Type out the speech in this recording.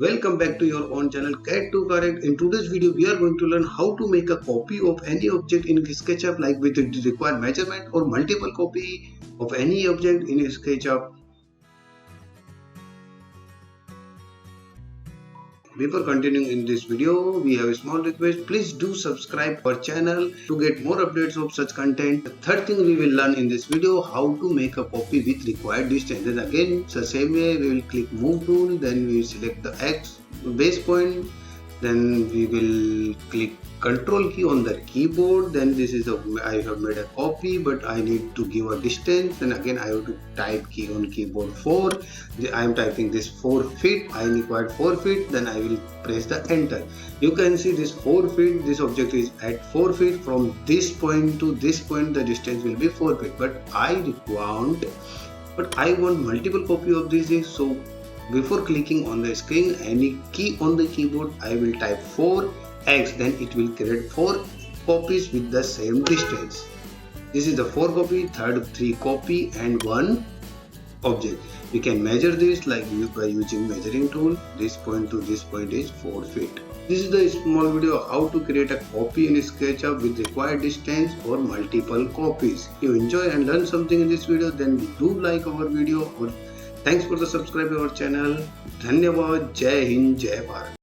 Welcome back to your own channel Cat to Correct. In today's video, we are going to learn how to make a copy of any object in Sketchup, like with the required measurement or multiple copy of any object in Sketchup. Before continuing in this video, we have a small request. Please do subscribe our channel to get more updates of such content. The third thing we will learn in this video, how to make a copy with required distance. Then again, it's the same way. We will click move tool, then we will select the X base point, then we will click control key on the keyboard. Then this is I have made a copy, but I need to give a distance. Then again I have to type key on keyboard 4. I am typing this 4 feet. I required 4 feet. Then I will press the enter. You can see this 4 feet. This object is at 4 feet. From this point to this point, the distance will be 4 feet. But I want multiple copy of this. So before clicking on the screen, any key on the keyboard, I will type 4x, then it will create 4 copies with the same distance. This is the 4 copy, third 3 copy and 1 object. We can measure this like by using measuring tool. This point to this point is 4 feet. This is the small video how to create a copy in SketchUp with required distance or multiple copies. If you enjoy and learn something in this video, then do like our video or thanks for the subscribe our channel. धन्यवाद. जय हिंद, जय भारत.